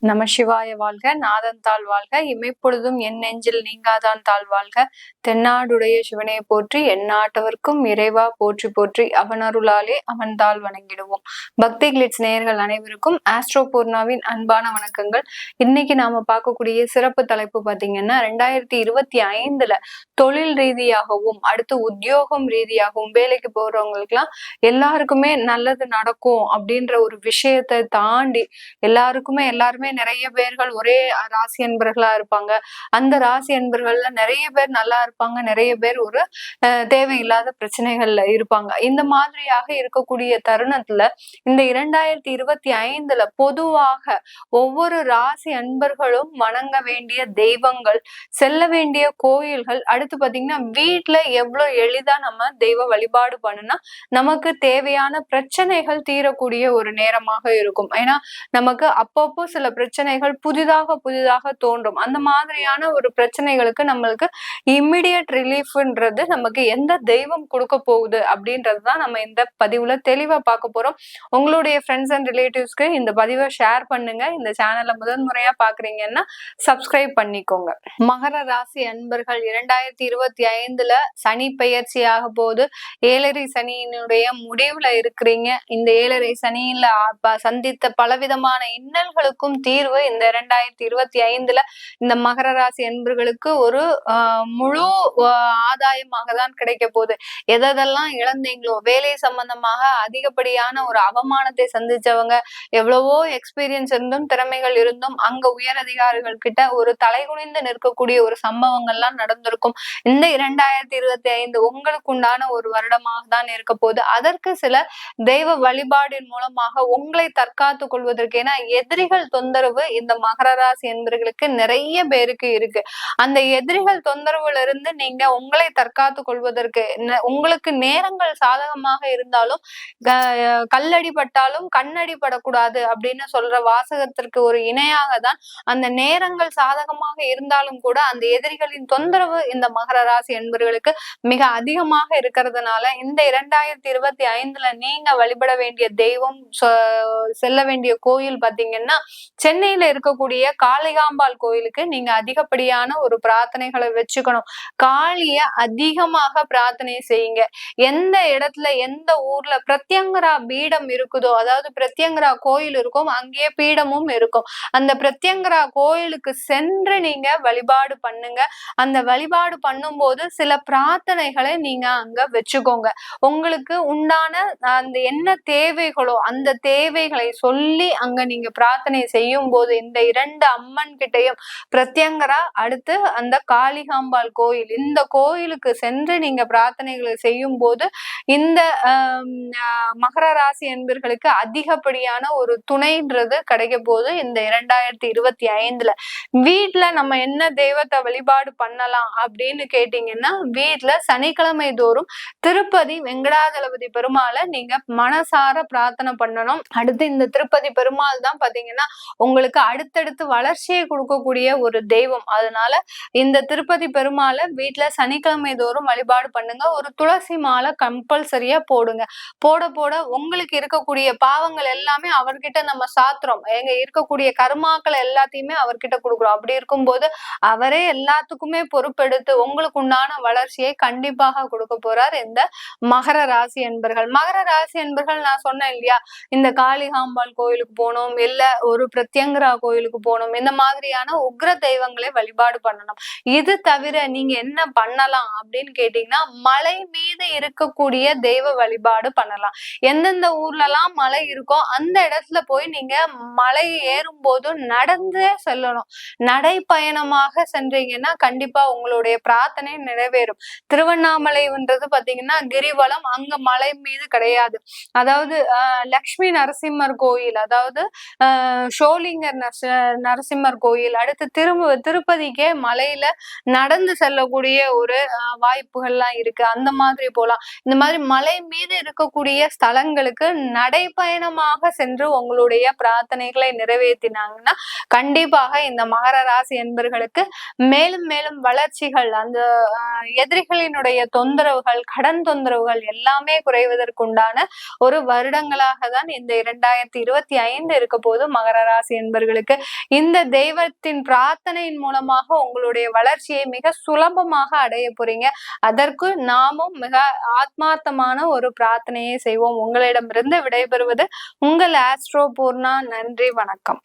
நம சிவாய வாழ்க. நாதன் தாழ் வாழ்க. இமைப்பொழுதும் என் நெஞ்சில் நீங்காதான் தாழ் வாழ்க. தென்னாடுடைய சிவனை போற்றி எந்நாட்டவர்க்கும் இறைவா போற்றி போற்றி அவனருளாலே அவன் தாழ் வணங்கிடுவோம். பக்தி கிளிட்ஸ் நேயர்கள் அனைவருக்கும் ஆஸ்ட்ரோ பூர்ணாவின் அன்பான வணக்கங்கள். இன்னைக்கு நாம பார்க்கக்கூடிய சிறப்பு தலைப்பு பாத்தீங்கன்னா 2025 தொழில் ரீதியாகவும் அடுத்து உத்தியோகம் ரீதியாகவும் வேலைக்கு போறவங்களுக்குலாம் எல்லாருக்குமே நல்லது நடக்கும் அப்படின்ற ஒரு விஷயத்தை தாண்டி எல்லாருமே நிறைய பேர்கள் ஒரே ராசி அன்பர்களா இருப்பாங்க. அந்த ராசி அன்பர்கள்ல நிறைய பேர் நல்லா இருப்பாங்க, நிறைய பேர் ஒரு தேவையில்லாத பிரச்சனைகள்ல இருப்பாங்க. இந்த மாதிரியாக இருக்கக்கூடிய தருணத்துல இந்த 2025 பொதுவாக ஒவ்வொரு ராசி அன்பர்களும் வணங்க வேண்டிய தெய்வங்கள், செல்ல வேண்டிய கோயில்கள், அடுத்து பாத்தீங்கன்னா வீட்டுல எவ்வளவு எளிதா நம்ம தெய்வ வழிபாடு பண்ணுனா நமக்கு தேவையான பிரச்சனைகள் தீரக்கூடிய ஒரு நேரமாக இருக்கும். ஏன்னா நமக்கு அப்பப்போ சில பிரச்சனைகள் புதிதாக தோன்றும். அந்த மாதிரியான ஒரு பிரச்சனைகளுக்கு நம்மளுக்கு இம்மிடியட் ரிலீஃப்ன்றது நமக்கு எந்த தெய்வம் கொடுக்க போகுது அப்படின்றதுதான் நம்ம இந்த பதிவுல தெளிவா பார்க்க போறோம். உங்களுடைய ஃப்ரெண்ட்ஸ் அண்ட் ரிலேட்டிவ்ஸ்க்கு இந்த பதிவை ஷேர் பண்ணுங்க. இந்த சேனலை முதன்முறையா பாக்குறீங்கன்னா சப்ஸ்கிரைப் பண்ணிக்கோங்க. மகர ராசி அன்பர்கள் 2025 சனி பெயர்ச்சியாக போது ஏழரை சனியினுடைய முடிவுல இருக்கிறீங்க. இந்த ஏழரை சனியில சந்தித்த பலவிதமான இன்னல்களுக்கும் தீர்வு இந்த 2025 இந்த மகர ராசி அன்பர்களுக்கு ஒரு முழு ஆதாயமாக தான் கிடைக்க போகுது. எதெல்லாம் இழந்தீங்களோ, வேலை சம்பந்தமாக அதிகப்படியான ஒரு அவமானத்தை சந்திச்சவங்க, எவ்வளவோ எக்ஸ்பீரியன்ஸ் இருந்தும் திறமைகள் இருந்தும் அங்க உயர் அதிகாரிகள் கிட்ட ஒரு தலைகுனிந்து நிற்கக்கூடிய ஒரு சம்பவங்கள்லாம் நடந்திருக்கும். இந்த 2025 உங்களுக்கு உண்டான ஒரு வருடமாக தான் இருக்க போகுது. அதற்கு சில தெய்வ வழிபாடின் மூலமாக உங்களை தற்காத்து கொள்வதற்கு, ஏன்னா எதிரிகள் தொந்தரவு இந்த மகர ராசி என்பர்களுக்கு நிறைய பேருக்கு இருக்கு. அந்த எதிரிகள் தொந்தரவுல இருந்து நீங்க உங்களை தற்காத்து கொள்வதற்கு உங்களுக்கு நேரங்கள் சாதகமாக இருந்தாலும் கல்லடிப்பட்டாலும் கண்ணடிப்படக்கூடாது அப்படின்னு சொல்ற வாசகத்திற்கு ஒரு இணையாக தான் அந்த நேரங்கள் சாதகமாக இருந்தாலும் கூட அந்த எதிரிகளின் தொந்தரவு இந்த மகர ராசி என்பவர்களுக்கு மிக அதிகமாக இருக்கிறதுனால இந்த 2025 நீங்க வழிபட வேண்டிய தெய்வம், செல்ல வேண்டிய கோயில் பாத்தீங்கன்னா சென்னையில இருக்கக்கூடிய காளிகாம்பாள் கோயிலுக்கு நீங்க அதிகப்படியான ஒரு பிரார்த்தனைகளை வச்சுக்கணும். காளிய அதிகமாக பிரார்த்தனை செய்யுங்க. எந்த இடத்துல எந்த ஊர்ல பிரத்யங்கரா பீடம் இருக்குதோ, அதாவது பிரத்யங்கரா கோயில் இருக்கும், அங்கேயே பீடமும் இருக்கும். அந்த பிரத்யங்கரா கோயிலுக்கு சென்று நீங்க வழிபாடு பண்ணுங்க. அந்த வழிபாடு பண்ணும்போது சில பிரார்த்தனைகளை நீங்க அங்க வச்சுக்கோங்க. உங்களுக்கு உண்டான அந்த என்ன தேவைகளோ அந்த தேவைகளை சொல்லி அங்க நீங்க பிரார்த்தனை செய்யும் போது இந்த 2 அம்மன் கிட்டையும் பிரத்யங்கரா, அடுத்து அந்த காளிகாம்பாள் கோயில், இந்த கோயிலுக்கு சென்று நீங்க பிரார்த்தனைகளை செய்யும் போது இந்த மகர ராசி என்பர்களுக்கு அதிகப்படியான ஒரு துணைன்றது கிடைக்க போது இந்த 2025 வீட்டுல நம்ம என்ன தெய்வத்தை வழிபாடு பண்ணலாம் அப்படின்னு கேட்டீங்கன்னா, வீட்டுல சனிக்கிழமை தோறும் திருப்பதி வெங்கடாஜலபதி பெருமாளை நீங்க மனசார பிரார்த்தனை பண்ணணும். அடுத்து இந்த திருப்பதி பெருமாள் தான் பாத்தீங்கன்னா உங்களுக்கு அடுத்தடுத்து வளர்ச்சியை கொடுக்கக்கூடிய ஒரு தெய்வம். அதனால இந்த திருப்பதி பெருமாளை வீட்டுல சனிக்கிழமை தோறும் வழிபாடு பண்ணுங்க. ஒரு துளசி மாலை கம்பல்சரியா போடுங்க. போட உங்களுக்கு இருக்கக்கூடிய பாவங்கள் எல்லாமே அவர்கிட்ட நம்ம சாத்துறோம். எங்க இருக்கக்கூடிய கர்மாக்களை எல்லாத்தையுமே அவர்கிட்ட கொடுக்குறோம். அப்படி இருக்கும்போது அவரே எல்லாத்துக்குமே பொறுப்பெடுத்து உங்களுக்கு உண்டான வளர்ச்சியை கண்டிப்பாக கொடுக்க போறார் இந்த மகர ராசி என்பர்கள். மகர ராசி என்பர்கள் நான் சொன்னேன் இல்லையா, இந்த காளிகாம்பாள் கோயிலுக்கு போகணும், இல்ல ஒரு பிரத்யங்கரா கோயிலுக்கு போகணும், இந்த மாதிரியான உக்ர தெய்வங்களை வழிபாடு பண்ணணும். இது தவிர நீங்க என்ன பண்ணலாம் அப்படின்னு கேட்டீங்கன்னா, மலை மீது இருக்கக்கூடிய தெய்வ வழிபாடு பண்ணலாம். எந்தெந்த ஊர்ல எல்லாம் மலை இருக்கோ அந்த இடத்துல போய் நீங்க மலை ஏறும் போது நடந்தே செல்லணும். நடைப்பயணமாக சென்றீங்கன்னா கண்டிப்பா உங்களுடைய பிரார்த்தனை நிறைவேறும். திருவண்ணாமலைன்றது பாத்தீங்கன்னா கிரிவலம், அங்க மலை மீது கிடையாது. அதாவது லக்ஷ்மி நரசிம்மர் கோயில், அதாவது ஷோலிங்கர் நரசிம்மர் கோயில், அடுத்து திருப்பதிக்கே மலையில நடந்து செல்லக்கூடிய ஒரு வாய்ப்புகள்லாம் இருக்கு. அந்த மாதிரி போலாம். இந்த மாதிரி மலை மீது இருக்கக்கூடிய ஸ்தலங்களுக்கு நடைப்பயணமாக சென்று உங்களுடைய பிரார்த்தனைகளை நிறைவேற்றினாங்கன்னா கண்டிப்பாக இந்த மகர ராசி என்பர்களுக்கு மேலும் மேலும் வளர்ச்சிகள், அந்த எதிரிகளினுடைய தொந்தரவுகள், கடன் தொந்தரவுகள் எல்லாமே குறைவதற்குண்டான ஒரு வருடங்களாக தான் இந்த 2025 இருக்க போது மகர ராசி என்பர்களுக்கு. இந்த தெய்வத்தின் பிரார்த்தனையின் மூலமாக உங்களுடைய வளர்ச்சியை மிக சுலபமாக அடைய போறீங்க. அதற்கு நாமும் மிக ஆத்மார்த்தமான ஒரு பிரார்த்தனையை செய்வோம். உங்களிடமிருந்து விடைபெறுவது உங்கள் ஆஸ்ட்ரோ பூர்ணா. நன்றி, வணக்கம்.